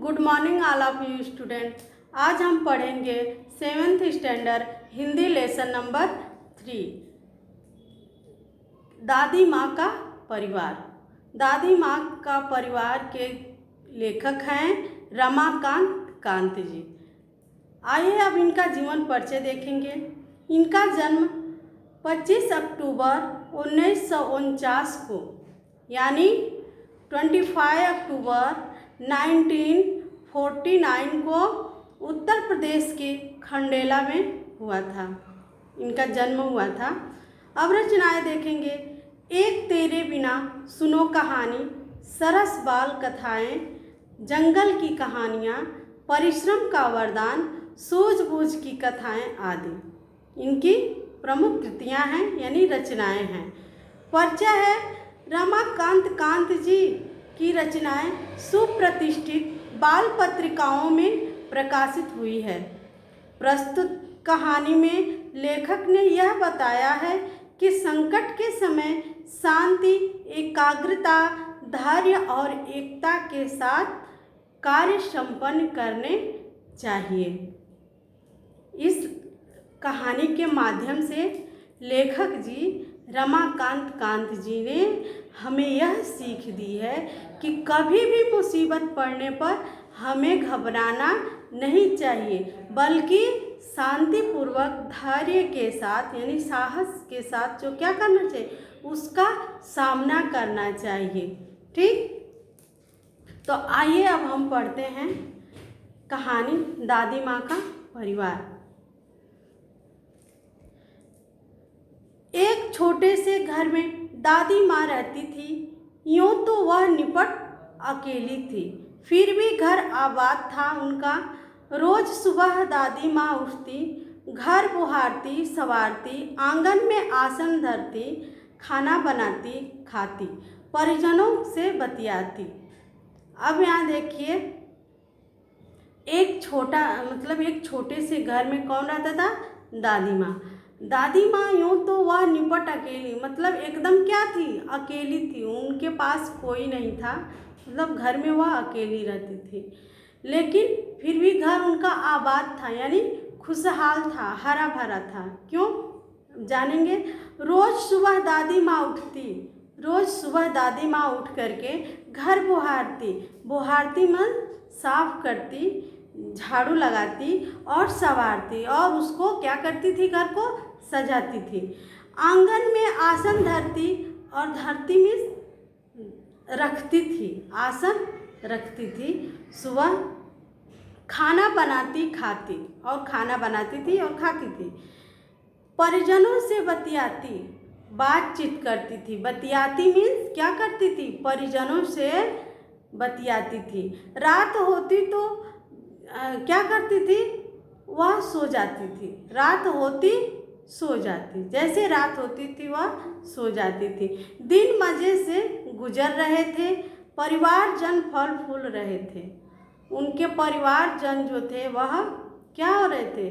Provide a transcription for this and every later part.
Good morning all of you student. आज हम पढ़ेंगे 7th standard Hindi lesson number 3, दादी माँ का परिवार। दादी माँ का परिवार के लेखक हैं रमाकांत कांत जी। आइए अब इनका जीवन परिचय देखेंगे। इनका जन्म 25 अक्टूबर 1949 को यानी 25 अक्टूबर 1949 को उत्तर प्रदेश के खंडेला में हुआ था। इनका जन्म हुआ था। अब रचनाएं देखेंगे। एक तेरे बिना सुनो कहानी, सरस बाल कथाएं, जंगल की कहानियाँ, परिश्रम का वरदान, सूझबूझ की कथाएं आदि इनकी प्रमुख कृतियाँ हैं यानी रचनाएं हैं। परिचय है। रमाकांत कांत जी की रचनाएं सुप्रतिष्ठित बाल पत्रिकाओं में प्रकाशित हुई है। प्रस्तुत कहानी में लेखक ने यह बताया है कि संकट के समय शांति, एकाग्रता, धैर्य और एकता के साथ कार्य संपन्न करने चाहिए। इस कहानी के माध्यम से लेखक जी रमाकांत कांत जी ने हमें यह सीख दी है कि कभी भी मुसीबत पड़ने पर हमें घबराना नहीं चाहिए, बल्कि शांतिपूर्वक धैर्य के साथ यानी साहस के साथ जो क्या करना चाहिए उसका सामना करना चाहिए। ठीक, तो आइए अब हम पढ़ते हैं कहानी दादी माँ का परिवार। एक छोटे से घर में दादी माँ रहती थी। यूँ तो वह निपट अकेली थी, फिर भी घर आबाद था उनका। रोज सुबह दादी माँ उठती, घर बुहारती, संवारती, आंगन में आसन धरती, खाना बनाती, खाती, परिजनों से बतियाती। अब यहाँ देखिए, एक छोटे से घर में कौन रहता था? दादी माँ। दादी माँ यूँ तो वह निपट अकेली, मतलब एकदम क्या थी? अकेली थी। उनके पास कोई नहीं था, मतलब घर में वह अकेली रहती थी। लेकिन फिर भी घर उनका आबाद था यानी खुशहाल था, हरा भरा था। क्यों जानेंगे। रोज सुबह दादी माँ उठ करके घर बुहारती मन साफ करती, झाड़ू लगाती और संवारती और उसको क्या करती थी? घर को सजाती थी। आंगन में आसन धरती और धरती में रखती थी, आसन रखती थी। सुबह खाना बनाती थी और खाती थी। परिजनों से बतियाती, बातचीत करती थी। बतियाती मीन्स क्या करती थी? परिजनों से बतियाती थी। रात होती तो क्या करती थी? वह सो जाती थी। जैसे रात होती थी वह सो जाती थी। दिन मज़े से गुजर रहे थे। परिवारजन फल फूल रहे थे। उनके परिवारजन जो थे वह क्या हो रहे थे?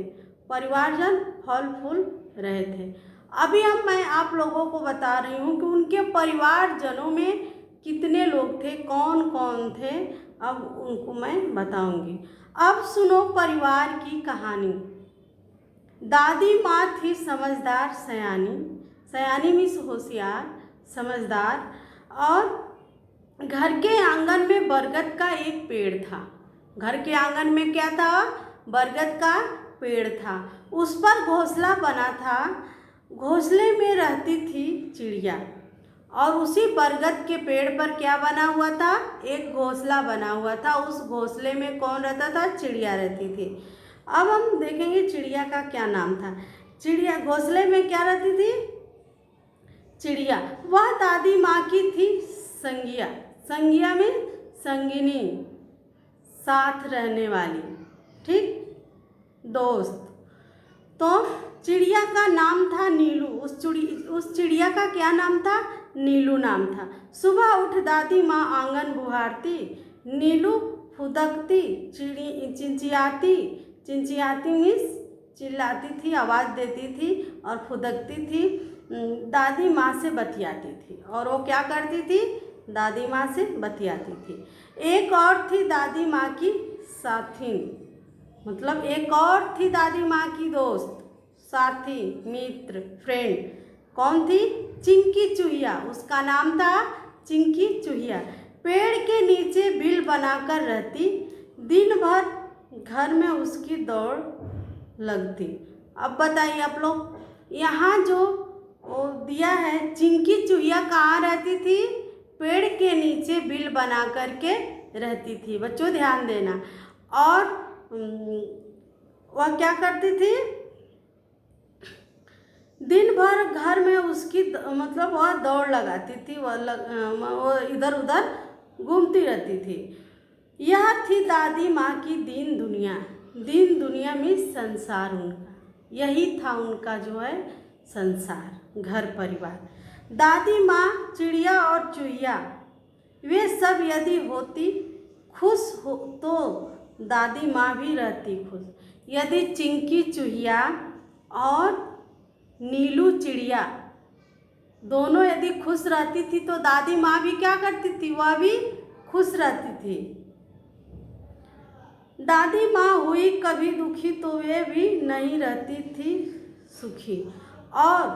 परिवारजन फल फूल रहे थे। अभी मैं आप लोगों को बता रही हूँ कि उनके परिवारजनों में कितने लोग थे, कौन कौन थे, अब उनको मैं बताऊंगी। अब सुनो परिवार की कहानी। दादी माँ थी समझदार, सयानी मीन्स होशियार, समझदार। और घर के आंगन में बरगद का एक पेड़ था। घर के आंगन में क्या था? बरगद का पेड़ था। उस पर घोंसला बना था। घोंसले में रहती थी चिड़िया। और उसी बरगद के पेड़ पर क्या बना हुआ था? एक घोंसला बना हुआ था। उस घोंसले में कौन रहता था? चिड़िया रहती थी। अब हम देखेंगे चिड़िया का क्या नाम था। चिड़िया घोंसले में क्या रहती थी? चिड़िया। वह दादी माँ की थी संगिया में संगिनी, साथ रहने वाली, ठीक, दोस्त। तो चिड़िया का नाम था नीलू। उस चिड़िया का क्या नाम था? नीलू नाम था। सुबह उठ दादी माँ आंगन बुहारती, नीलू फुदकती, चिंचियाती मीन्स चिल्लाती थी, आवाज़ देती थी, और फुदकती थी, दादी माँ से बतियाती थी। और वो क्या करती थी? दादी माँ से बतियाती थी। एक और थी दादी माँ की साथी, मतलब एक और थी दादी माँ की दोस्त, साथी, मित्र, फ्रेंड। कौन थी? चिंकी चूहिया। उसका नाम था चिंकी चूहिया। पेड़ के नीचे बिल बनाकर रहती, दिन भर घर में उसकी दौड़ लगती। अब बताइए आप लोग, यहाँ जो वो दिया है, चिंकी चूहिया कहाँ रहती थी? पेड़ के नीचे बिल बना करके रहती थी। बच्चों ध्यान देना। और वह क्या करती थी? दिन भर घर में उसकी मतलब वह दौड़ लगाती थी, वो इधर उधर घूमती रहती थी। यह थी दादी माँ की दीन दुनिया। दीन दुनिया में संसार उनका, यही था उनका जो है संसार, घर परिवार। दादी माँ, चिड़िया और चूहिया, वे सब यदि होती खुश हो तो दादी माँ भी रहती खुश। यदि चिंकी चूहिया और नीलू चिड़िया दोनों यदि खुश रहती थी तो दादी माँ भी क्या करती थी? वह भी खुश रहती थी। दादी माँ हुई कभी दुखी तो वे भी नहीं रहती थी सुखी, और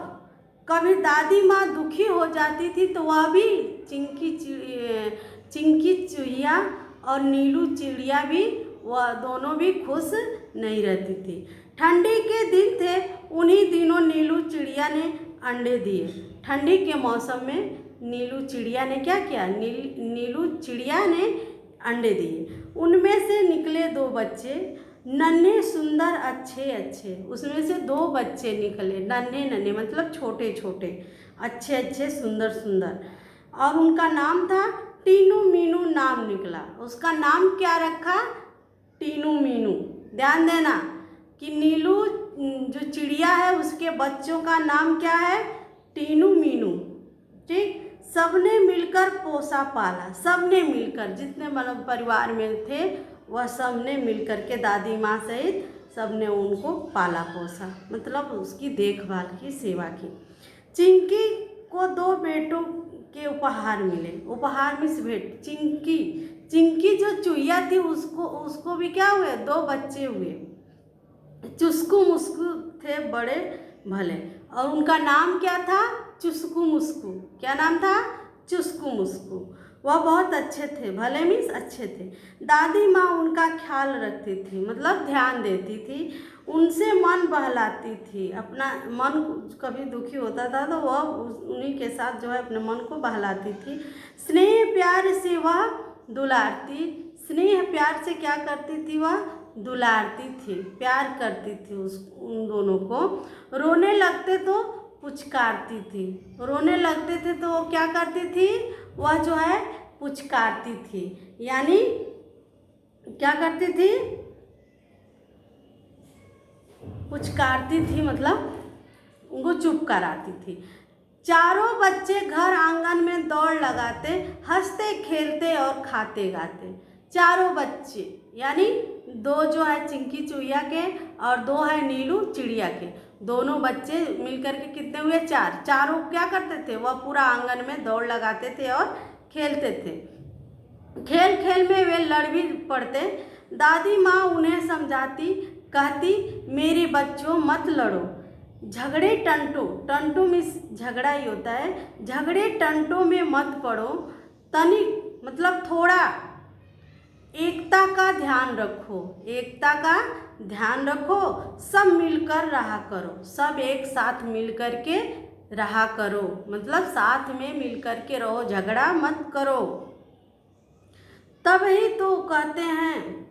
कभी दादी माँ दुखी हो जाती थी तो वह भी चिंकी चूहिया और नीलू चिड़िया भी, वह दोनों भी खुश नहीं रहती थी। ठंडी के दिन थे, उन्हीं दिनों नीलू चिड़िया ने अंडे दिए। ठंडी के मौसम में नीलू चिड़िया ने क्या किया? नीलू चिड़िया ने अंडे दिए। उनमें से निकले 2 बच्चे, नन्हे सुंदर अच्छे अच्छे। उसमें से 2 बच्चे निकले, नन्हे नन्हे मतलब छोटे छोटे, अच्छे अच्छे, सुंदर सुंदर। और उनका नाम था टीनू मीनू, नाम निकला। उसका नाम क्या रखा? टीनू मीनू। ध्यान देना कि नीलू जो चिड़िया है उसके बच्चों का नाम क्या है? टीनू मीनू। ठीक, सबने मिलकर पोसा पाला। सबने मिलकर, जितने मतलब परिवार में थे वह सबने मिलकर के दादी माँ सहित सबने उनको पाला पोसा, मतलब उसकी देखभाल की, सेवा की। चिंकी को 2 बेटों के उपहार मिले। उपहार में से भेंट। चिंकी जो चूहिया थी उसको भी क्या हुए? 2 बच्चे हुए। चुस्कू मुस्कू थे बड़े भले, और उनका नाम क्या था? चुस्कू मुस्कू। क्या नाम था? चुस्कू मुस्कू। वह बहुत अच्छे थे, भले मीन्स अच्छे थे। दादी माँ उनका ख्याल रखती थी, मतलब ध्यान देती थी, उनसे मन बहलाती थी। अपना मन कभी दुखी होता था तो वह उन्हीं के साथ जो है अपने मन को बहलाती थी। स्नेह प्यार से वह दुलारती, स्नेह प्यार से क्या करती थी? वह दुलारती थी, प्यार करती थी उन दोनों को। रोने लगते तो पुचकारती थी। रोने लगते थे तो वो क्या करती थी? वह जो है पुचकारती थी, यानी क्या करती थी? पुचकारती थी, मतलब उनको चुप कराती थी। चारों बच्चे घर आंगन में दौड़ लगाते, हंसते खेलते और खाते गाते। चारों बच्चे यानी 2 जो है चिंकी चूहिया के और 2 है नीलू चिड़िया के, दोनों बच्चे मिलकर के कितने हुए? 4। चारों क्या करते थे? वह पूरा आंगन में दौड़ लगाते थे और खेलते थे। खेल खेल में वे लड़ भी पड़ते। दादी माँ उन्हें समझाती, कहती, मेरे बच्चों मत लड़ो, झगड़े टंटू में झगड़ा ही होता है, झगड़े टंटों में मत पड़ो, तनिक मतलब थोड़ा एकता का ध्यान रखो, एकता का ध्यान रखो, सब मिलकर रहा करो, सब एक साथ मिलकर के रहा करो, मतलब साथ में मिलकर के रहो, झगड़ा मत करो। तब ही तो कहते हैं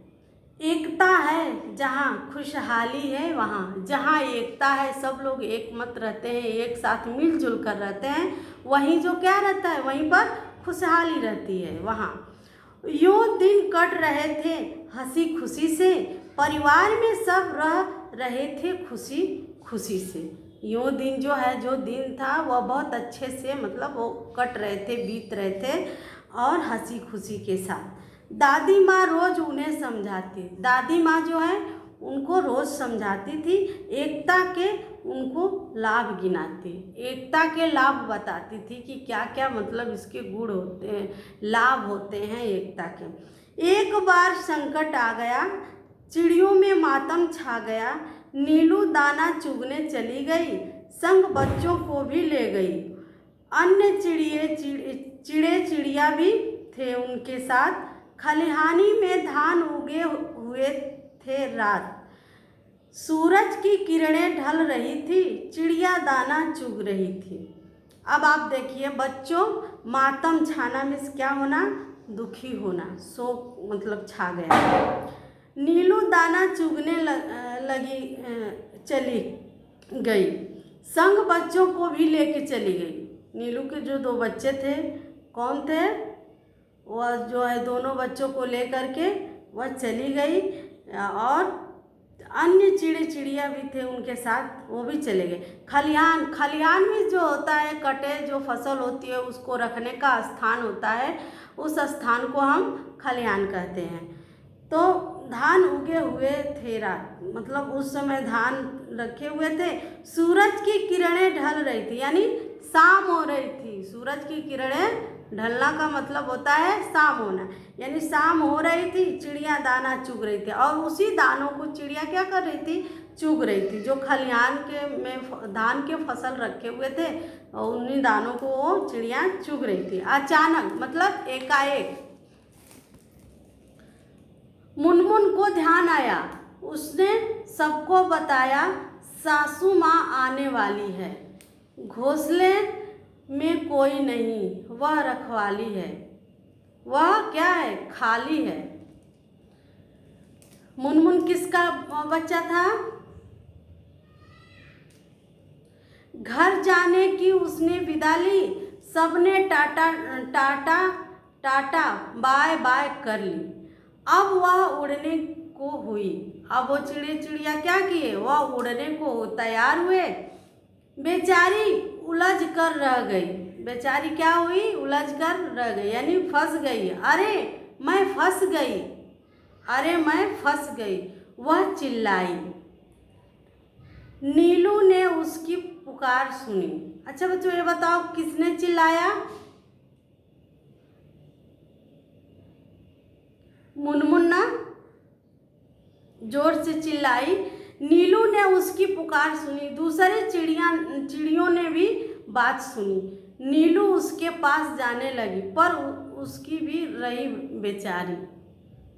एकता है जहाँ खुशहाली है वहाँ। जहाँ एकता है, सब लोग एक मत रहते हैं, एक साथ मिलजुल कर रहते हैं, वहीं जो क्या रहता है? वहीं पर खुशहाली रहती है वहाँ। यूँ दिन कट रहे थे हंसी खुशी से, परिवार में सब रह रहे थे खुशी खुशी से। यूँ दिन जो है, जो दिन था वह बहुत अच्छे से मतलब वो कट रहे थे, बीत रहे थे और हंसी खुशी के साथ। दादी माँ रोज़ उन्हें समझाती। दादी माँ जो है उनको रोज़ समझाती थी, एकता के उनको लाभ गिनाती, एकता के लाभ बताती थी कि क्या क्या मतलब इसके गुण होते हैं, लाभ होते हैं एकता के। एक बार संकट आ गया, चिड़ियों में मातम छा गया, नीलू दाना चुगने चली गई, संग बच्चों को भी ले गई। अन्य चिड़े चिड़िया भी थे उनके साथ, खलिहानी में धान उगे हुए थे रात। सूरज की किरणें ढल रही थी, चिड़िया दाना चुग रही थी। अब आप देखिए बच्चों, मातम छाना मीन्स क्या होना, दुखी होना, शोक मतलब छा गया। नीलू दाना चुगने लगी चली गई, संग बच्चों को भी लेके चली गई। नीलू के जो 2 बच्चे थे, कौन थे, वह जो है दोनों बच्चों को लेकर के वह चली गई, और अन्य चिड़िया भी थे उनके साथ, वो भी चले गए। खलिहान में जो होता है, कटे जो फसल होती है उसको रखने का स्थान होता है, उस स्थान को हम खलिहान कहते हैं। तो धान उगे हुए थे रात, मतलब उस समय धान रखे हुए थे। सूरज की किरणें ढल रही थी, यानी शाम हो रही थी। सूरज की किरणें ढलना का मतलब होता है शाम होना, यानी शाम हो रही थी, चिड़िया दाना चुग रही थी, और उसी दानों को चिड़िया क्या कर रही थी, चुग रही थी। जो खलिहान के में धान के फसल रखे हुए थे, और उन्हीं दानों को वो चिड़िया चुग रही थी। अचानक मतलब एकाएक मुनमुन को ध्यान आया, उसने सबको बताया, सासू माँ आने वाली है, घोंसले में कोई नहीं, वह रखवाली है। वह क्या है, खाली है। मुनमुन किसका बच्चा था? घर जाने की उसने विदा ली, सबने tata tata tata bye bye कर ली। अब वह उड़ने को हुई। अब वो चिड़िया क्या किए, वह उड़ने को तैयार हुए। बेचारी उलझ कर रह गई। बेचारी क्या हुई, उलझ कर रह गई, यानी फंस गई। अरे मैं फंस गई, अरे मैं फंस गई, वह चिल्लाई। नीलू ने उसकी पुकार सुनी। अच्छा बच्चों, ये बताओ किसने चिल्लाया? मुनमुन ना जोर से चिल्लाई। नीलू ने उसकी पुकार सुनी, दूसरे चिड़ियों ने भी बात सुनी। नीलू उसके पास जाने लगी, पर उसकी भी रही बेचारी।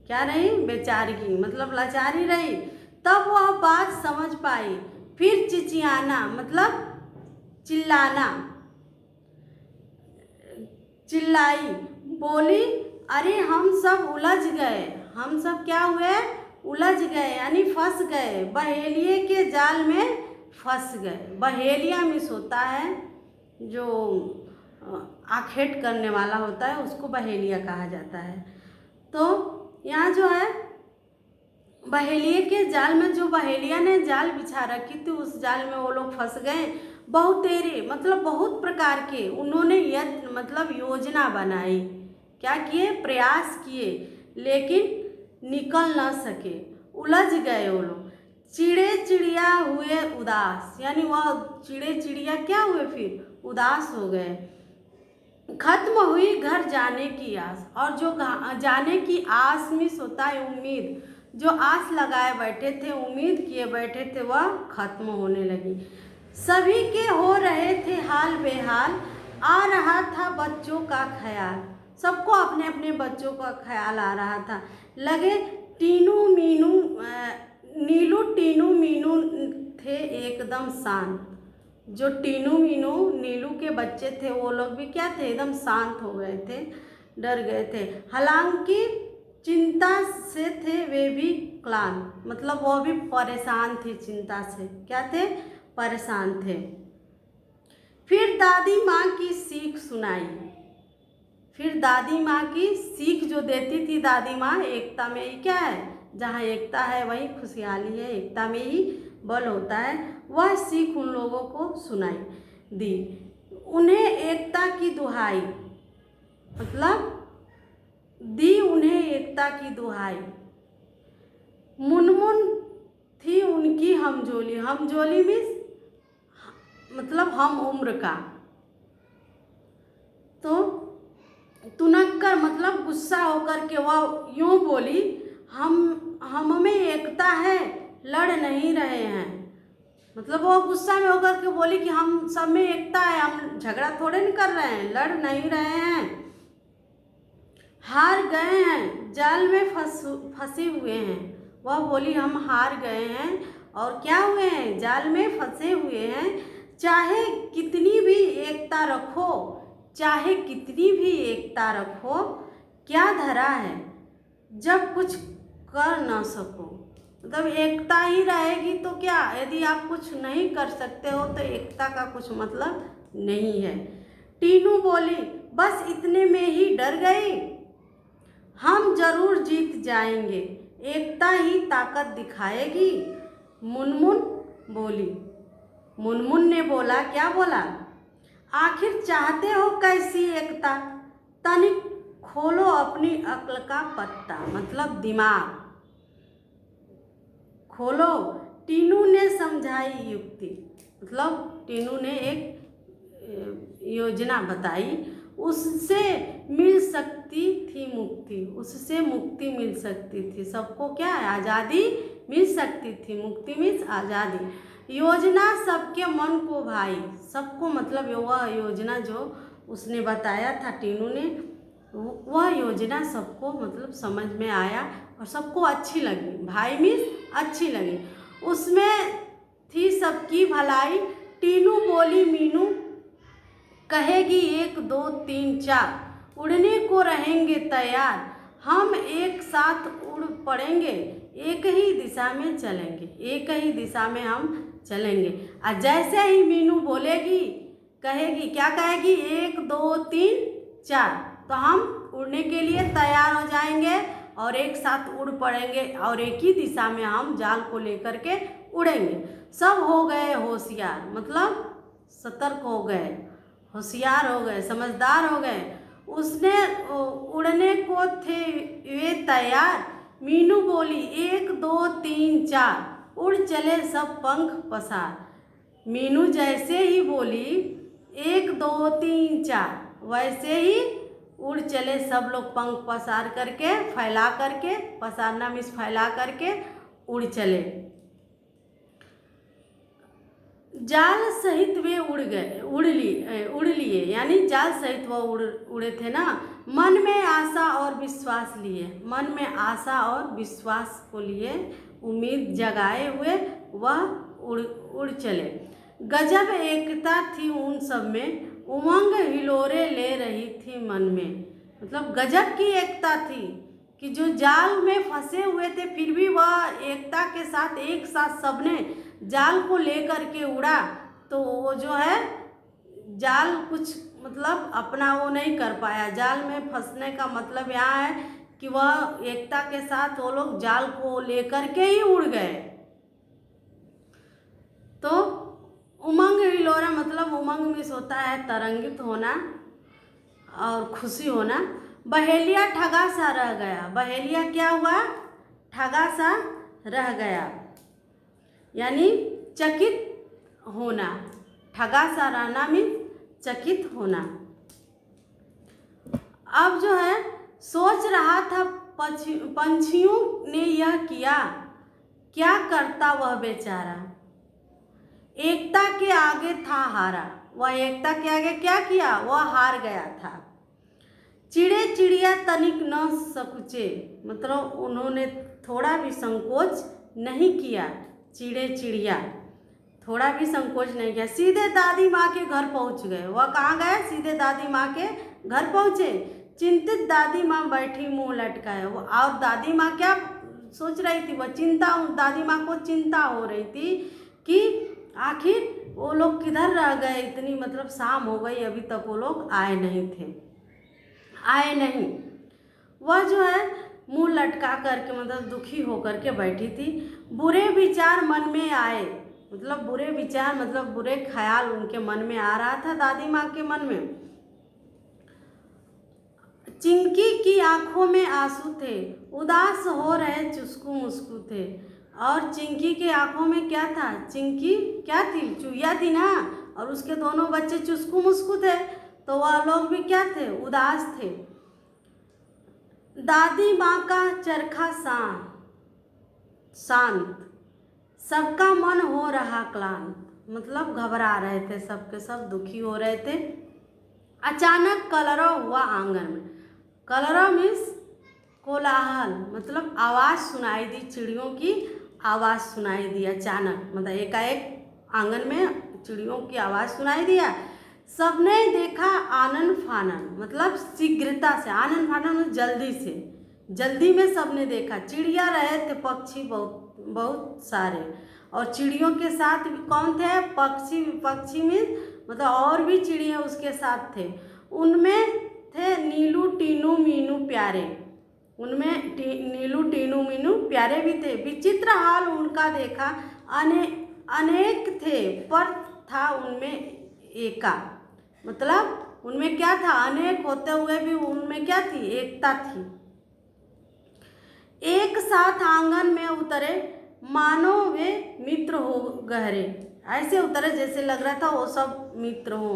क्या रही, बेचारी की मतलब लाचारी रही। तब वह बात समझ पाई, फिर चिचियाना मतलब चिल्लाना, चिल्लाई, बोली, अरे हम सब उलझ गए। हम सब क्या हुए, उलझ गए, यानी फंस गए, बहेलिए के जाल में फंस गए। बहेलिया मिस होता है जो आखेट करने वाला होता है, उसको बहेलिया कहा जाता है। तो यहाँ जो है बहेलिए के जाल में, जो बहेलिया ने जाल बिछा रखी थी, उस जाल में वो लोग फंस गए। बहुतेरे मतलब बहुत प्रकार के उन्होंने यत्न मतलब योजना बनाई, क्या किए, प्रयास किए, लेकिन निकल न सके, उलझ गए वो लोग। चिड़े चिड़िया हुए उदास, यानी वह चिड़े चिड़िया क्या हुए, फिर उदास हो गए। खत्म हुई घर जाने की आस, और जो जाने की आस मिस होता है उम्मीद, जो आस लगाए बैठे थे, उम्मीद किए बैठे थे, वह खत्म होने लगी। सभी के हो रहे थे हाल बेहाल, आ रहा था बच्चों का ख्याल। सबको अपने अपने बच्चों का ख्याल आ रहा था। लगे टीनू मीनू नीलू टीनू मीनू थे एकदम शांत। जो टीनू मीनू नीलू के बच्चे थे, वो लोग भी क्या थे, एकदम शांत हो गए थे, डर गए थे। हालांकि चिंता से थे वे भी क्लांत, मतलब वो भी परेशान थे, चिंता से क्या थे, परेशान थे। फिर दादी माँ की सीख सुनाई। फिर दादी माँ की सीख जो देती थी दादी माँ, एकता में ही क्या है, जहाँ एकता है वहीं खुशहाली है, एकता में ही बल होता है, वह सीख उन लोगों को सुनाई दी। उन्हें एकता की दुहाई, मतलब दी उन्हें एकता की दुहाई। मुनमुन उनकी हमजोली, हमजोली मीन्स मतलब हम उम्र का। तो तुनक्कर मतलब गुस्सा होकर के वह यूँ बोली, हम में एकता है, लड़ नहीं रहे हैं। मतलब वो गुस्सा में होकर के बोली कि हम सब में एकता है, हम झगड़ा थोड़े नहीं कर रहे हैं, लड़ नहीं रहे हैं। हार गए हैं, जाल में फंसे हुए हैं। वह बोली हम हार गए हैं और क्या हुए हैं, जाल में फंसे हुए हैं। चाहे कितनी भी एकता रखो, चाहे कितनी भी एकता रखो, क्या धरा है जब कुछ कर ना सको। मतलब एकता ही रहेगी तो क्या, यदि आप कुछ नहीं कर सकते हो तो एकता का कुछ मतलब नहीं है। टीनू बोली बस इतने में ही डर गई, हम जरूर जीत जाएंगे, एकता ही ताकत दिखाएगी। मुनमुन बोली। मुनमुन ने बोला, क्या बोला, आखिर चाहते हो कैसी एकता, तनिक खोलो अपनी अक्ल का पत्ता, मतलब दिमाग खोलो। टीनू ने समझाई युक्ति, मतलब टीनू ने एक योजना बताई, उससे मिल सकती थी मुक्ति, उससे मुक्ति मिल सकती थी। सबको क्या है, आज़ादी मिल सकती थी। मुक्ति मीन्स आज़ादी। योजना सबके मन को भाई, सबको मतलब वह योजना जो उसने बताया था टीनू ने, वह योजना सबको मतलब समझ में आया और सबको अच्छी लगी। भाई मीन्स अच्छी लगी, उसमें थी सबकी भलाई। टीनू बोली मीनू कहेगी 1 2 3 4, उड़ने को रहेंगे तैयार, हम एक साथ उड़ पड़ेंगे, एक ही दिशा में चलेंगे, एक ही दिशा में हम चलेंगे। और जैसे ही मीनू बोलेगी, कहेगी, क्या कहेगी, 1 2 3 4, तो हम उड़ने के लिए तैयार हो जाएंगे और एक साथ उड़ पड़ेंगे और एक ही दिशा में हम जाल को लेकर के उड़ेंगे। सब हो गए होशियार, मतलब सतर्क हो गए, होशियार हो गए, समझदार हो गए। उसने उड़ने को थे वे तैयार। मीनू बोली 1 2 3 4, उड़ चले सब पंख पसार। मीनू जैसे ही बोली 1 2 3 4, वैसे ही उड़ चले सब लोग पंख पसार करके, फैला करके, पसारना मीन्स फैला करके उड़ चले। जाल सहित वे उड़ लिए, यानी जाल सहित वह उड़े थे ना। मन में आशा और विश्वास लिए, मन में आशा और विश्वास को लिए, उम्मीद जगाए हुए वह उड़ चले। गजब एकता थी उन सब में, उमंग हिलोरे ले रही थी मन में। मतलब गजब की एकता थी कि जो जाल में फंसे हुए थे फिर भी वह एकता के साथ एक साथ सबने जाल को लेकर के उड़ा। तो वो जो है जाल कुछ मतलब अपना वो नहीं कर पाया। जाल में फंसने का मतलब यहाँ है कि वह एकता के साथ वो लोग जाल को लेकर के ही उड़ गए। तो उमंग हिलोरा मतलब उमंग मीन्स होता है तरंगित होना और खुशी होना। बहेलिया ठगा सा रह गया, बहेलिया क्या हुआ, ठगा सा रह गया, यानी चकित होना। ठगा सा रहना मीन्स चकित होना। अब जो है सोच रहा था पंछियों ने यह किया, क्या करता वह बेचारा, एकता के आगे था हारा। वह एकता के आगे क्या किया, वह हार गया था। चिड़े चिड़िया तनिक न सकुचे, मतलब उन्होंने थोड़ा भी संकोच नहीं किया। चिड़े चिड़िया थोड़ा भी संकोच नहीं किया, सीधे दादी माँ के घर पहुँच गए। वह कहाँ गए, सीधे दादी माँ के घर पहुँचे। चिंतित दादी माँ बैठी मुंह लटकाए, और दादी माँ क्या सोच रही थी, वह चिंता, दादी माँ को चिंता हो रही थी कि आखिर वो लोग किधर रह गए, इतनी मतलब शाम हो गई अभी तक वो लोग आए नहीं। वह जो है मुंह लटका करके मतलब दुखी होकर के बैठी थी। बुरे विचार मन में आए, मतलब बुरे विचार मतलब बुरे ख्याल उनके मन में आ रहा था, दादी माँ के मन में। चिंकी की आंखों में आंसू थे, उदास हो रहे चुस्कू मुस्कू थे। और चिंकी के आंखों में क्या था? चिंकी क्या थी? चुईया थी ना, और उसके दोनों बच्चे चुस्कू मुस्कू थे, तो वह लोग भी क्या थे? उदास थे। दादी माँ का चरखा शांत, सबका मन हो रहा क्लांत, मतलब घबरा रहे थे, सबके सब दुखी हो रहे थे। अचानक कलरव हुआ आंगन में। कलरव मीन्स कोलाहल, मतलब आवाज़ सुनाई दी, चिड़ियों की आवाज़ सुनाई दी अचानक, मतलब एकाएक आंगन में चिड़ियों की आवाज़ सुनाई दिया। सबने देखा आनन फानन, मतलब शीघ्रता से, आनन फानन जल्दी से, जल्दी में सबने देखा। चिड़िया रहे थे पक्षी बहुत बहुत सारे, और चिड़ियों के साथ भी कौन थे? पक्षी। पक्षी में मतलब और भी चिड़िया उसके साथ थे। उनमें थे नीलू टीनू मीनू प्यारे, उनमें नीलू टीनू मीनू प्यारे भी थे। विचित्र हाल उनका देखा, अनेक थे पर था उनमें एका, मतलब उनमें क्या था? अनेक होते हुए भी उनमें क्या थी? एकता थी। एक साथ आंगन में उतरे, मानो वे मित्र हो गहरे, ऐसे उतरे जैसे लग रहा था वो सब मित्र हो,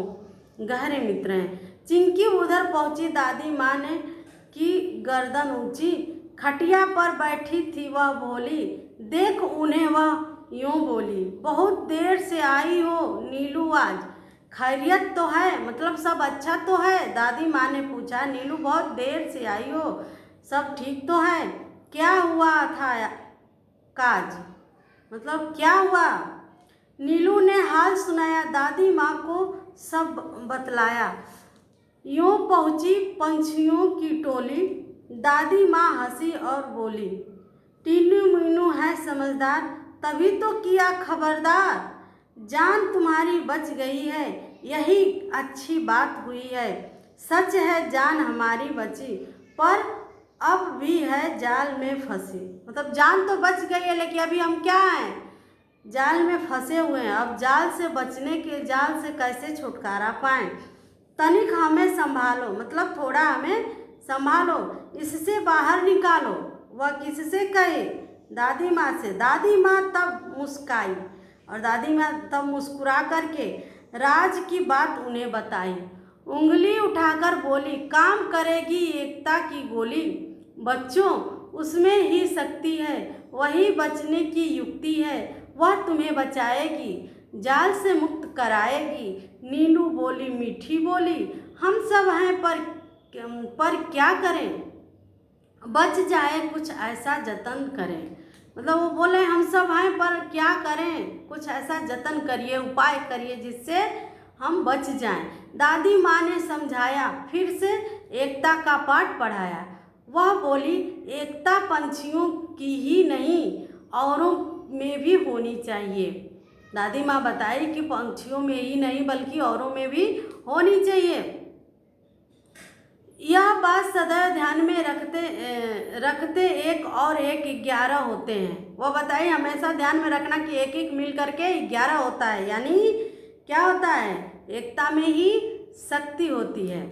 गहरे मित्र हैं। चिंकी उधर पहुंची, दादी माँ ने की गर्दन ऊंची, खटिया पर बैठी थी वह भोली, देख उन्हें वह यूं बोली, बहुत देर से आई हो नीलू आज, खैरियत तो है? मतलब सब अच्छा तो है? दादी माँ ने पूछा। नीलू बहुत देर से आई हो, सब ठीक तो है? क्या हुआ था काज, मतलब क्या हुआ? नीलू ने हाल सुनाया, दादी माँ को सब बतलाया। यूं पहुंची पंछियों की टोली, दादी माँ हंसी और बोली, टीनू मीनू है समझदार, तभी तो किया खबरदार, जान तुम्हारी बच गई है, यही अच्छी बात हुई है। सच है जान हमारी बची, पर अब भी है जाल में फंसी, मतलब जान तो बच गई है लेकिन अभी हम क्या हैं? जाल में फंसे हुए हैं। अब जाल से बचने के, जाल से कैसे छुटकारा पाएं? तनिक हमें संभालो, मतलब थोड़ा हमें संभालो, इससे बाहर निकालो। वह किससे कहे? दादी माँ से। दादी माँ तब मुस्काई, और दादी माँ तब मुस्कुरा करके राज की बात उन्हें बताई। उंगली उठाकर बोली, काम करेगी एकता की गोली, बच्चों उसमें ही शक्ति है, वही बचने की युक्ति है, वह तुम्हें बचाएगी, जाल से मुक्त कराएगी। नीलू बोली मीठी बोली, हम सब हैं पर क्या करें, बच जाए कुछ ऐसा जतन करें, मतलब वो बोले हम सब हैं पर क्या करें, कुछ ऐसा जतन करिए, उपाय करिए जिससे हम बच जाएं। दादी माँ ने समझाया, फिर से एकता का पाठ पढ़ाया। वह बोली, एकता पंछियों की ही नहीं औरों में भी होनी चाहिए। दादी माँ बताई कि पंछियों में ही नहीं बल्कि औरों में भी होनी चाहिए। यह बात सदैव ध्यान में रखते एक और एक 11 होते हैं। वो बताइए हमेशा ध्यान में रखना कि एक एक मिल करके 11 होता है, यानी क्या होता है? एकता में ही शक्ति होती है।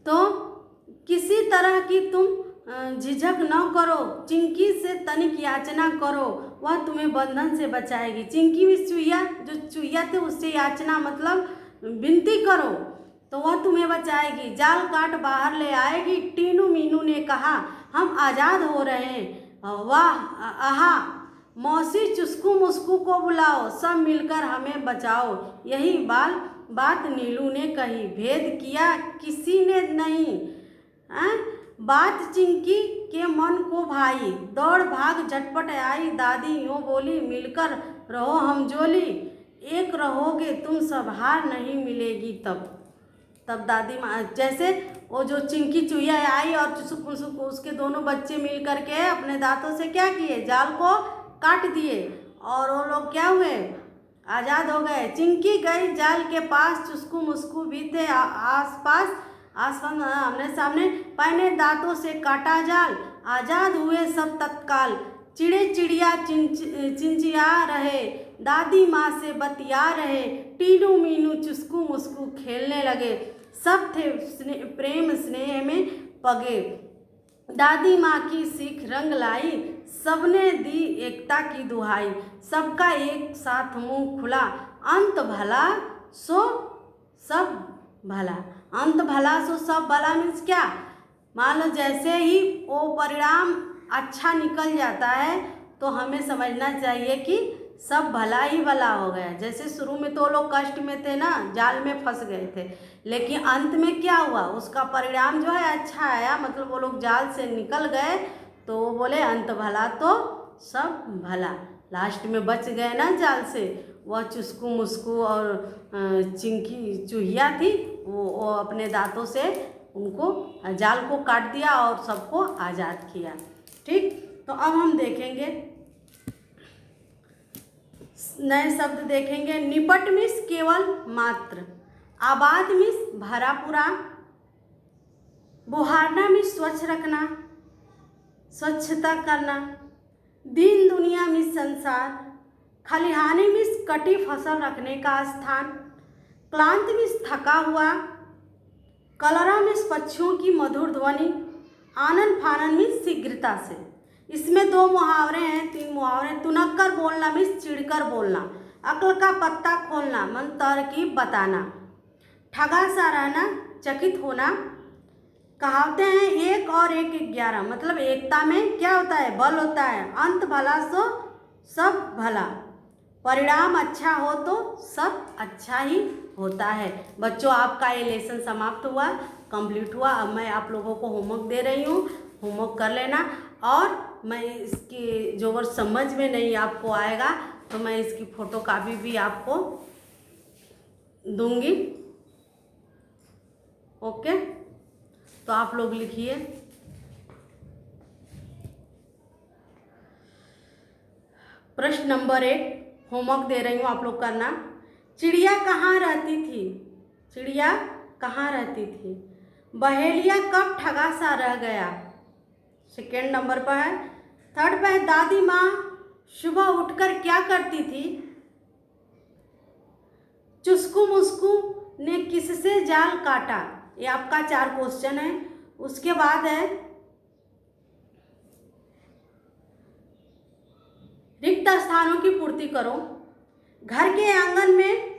तो किसी तरह की तुम झिझक न करो, चिंकी से तनिक याचना करो, वह तुम्हें बंधन से बचाएगी। चिंकी भी चुईया, जो चुईया थे उससे याचना मतलब विनती करो तो वह तुम्हें बचाएगी, जाल काट बाहर ले आएगी। टीनू मीनू ने कहा, हम आज़ाद हो रहे हैं, वाह आहा, मौसी चुस्कू मुस्कू को बुलाओ, सब मिलकर हमें बचाओ। यही बात नीलू ने कही, भेद किया किसी ने नहीं। बात चिंकी के मन को भाई, दौड़ भाग झटपट आई। दादी यूँ बोली, मिलकर रहो हम जोली, एक रहोगे तुम सब, हार नहीं मिलेगी तब दादी माँ, जैसे वो जो चिंकी चुईया आई और चुसुक मुसुक उसके दोनों बच्चे मिल करके अपने दांतों से क्या किए? जाल को काट दिए, और वो लोग क्या हुए? आज़ाद हो गए। चिंकी गई जाल के पास, चुस्कू मुस्कू भी थे आसपास आमने सामने, पहने दांतों से काटा जाल, आज़ाद हुए सब तत्काल। चिड़े चिड़िया चिंचिया रहे, दादी माँ से बतिया रहे, टीनू मीनू चुस्कू मुस्कू खेलने लगे, सब थे प्रेम स्नेह में पगे। दादी माँ की सीख रंग लाई, सबने दी एकता की दुहाई। सबका एक साथ मुंह खुला, अंत भला सो सब भला। अंत भला सो सब भला मीन्स क्या? मान लो जैसे ही वो परिणाम अच्छा निकल जाता है तो हमें समझना चाहिए कि सब भला ही भला हो गया। जैसे शुरू में तो लोग कष्ट में थे ना, जाल में फंस गए थे, लेकिन अंत में क्या हुआ, उसका परिणाम जो है अच्छा आया, मतलब वो लोग जाल से निकल गए। तो वो बोले अंत भला तो सब भला। लास्ट में बच गए ना जाल से। वह चुस्कू मुस्कू और चिंकी चूहिया थी, वो अपने दांतों से उनको जाल को काट दिया और सबको आज़ाद किया। ठीक, तो अब हम देखेंगे नए शब्द देखेंगे। निपट मीन्स केवल मात्र, आबाद मीन्स भरा पूरा, बुहारना मीन्स स्वच्छ रखना, स्वच्छता करना, दीन दुनिया मीन्स संसार, खलिहानी मीन्स कटी फसल रखने का स्थान, क्लांत मीन्स थका हुआ, कलरा मीन्स पक्षियों की मधुर ध्वनि, आनन फानन मीन्स शीघ्रता से। इसमें 2 मुहावरे हैं, 3 मुहावरे। तुनक्कर बोलना मीन्स चिढ़कर बोलना, अक्ल का पत्ता खोलना मन तरकीब बताना, ठगा सा रहना चकित होना। कहावतें हैं 1 और 1 11, मतलब एकता में क्या होता है, बल होता है। अंत भला सो सब भला, परिणाम अच्छा हो तो सब अच्छा ही होता है। बच्चों, आपका ये लेसन समाप्त हुआ, कंप्लीट हुआ। अब मैं आप लोगों को होमवर्क दे रही हूँ, होमवर्क कर लेना। और मैं इसकी जो वर्ड समझ में नहीं आपको आएगा तो मैं इसकी फोटोकॉपी भी आपको दूंगी। ओके, तो आप लोग लिखिए। प्रश्न नंबर 1 होमवर्क दे रही हूँ, आप लोग करना। चिड़िया कहाँ रहती थी? चिड़िया कहाँ रहती थी? बहेलिया कब ठगा सा रह गया? सेकेंड नंबर पर है। थर्ड पर है दादी माँ सुबह उठकर क्या करती थी? चुस्कू मुस्कू ने किससे जाल काटा? ये आपका 4 क्वेश्चन है। उसके बाद है रिक्त स्थानों की पूर्ति करो। घर के आंगन में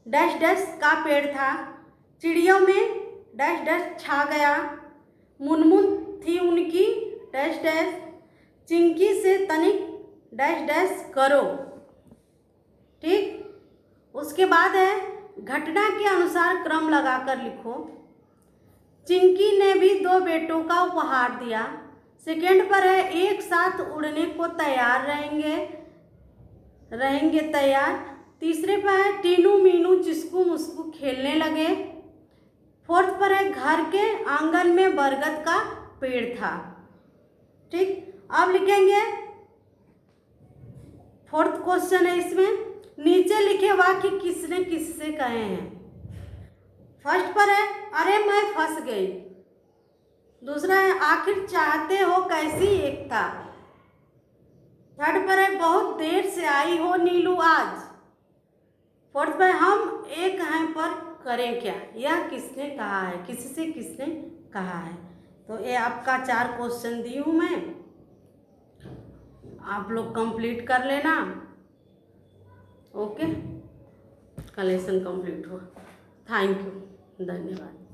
डैश डैश का पेड़ था, चिड़ियों में डैश डैश छा गया, मुनमुन थी उनकी डैश डैश, चिंकी से तनिक डैश डैश करो। ठीक, उसके बाद है घटना के अनुसार क्रम लगाकर लिखो। चिंकी ने भी 2 बेटों का उपहार दिया। सेकेंड पर है एक साथ उड़ने को तैयार रहेंगे तैयार। तीसरे पर है टीनू मीनू चिस्कू मुस्कू खेलने लगे। फोर्थ पर है घर के आंगन में बरगद का पेड़ था। ठीक, अब लिखेंगे फोर्थ क्वेश्चन है इसमें, नीचे लिखे वाक्य किसने किससे कहे हैं? फर्स्ट पर है अरे मैं फंस गई। दूसरा है आखिर चाहते हो कैसी एकता। थर्ड पर है बहुत देर से आई हो नीलू आज। फोर्थ पर हम एक हैं पर करें क्या? यह किसने कहा है, किससे किसने कहा है? तो ये आपका 4 क्वेश्चन दी हूँ मैं, आप लोग कंप्लीट कर लेना। ओके, का लेसन कंप्लीट हुआ। थैंक यू, धन्यवाद।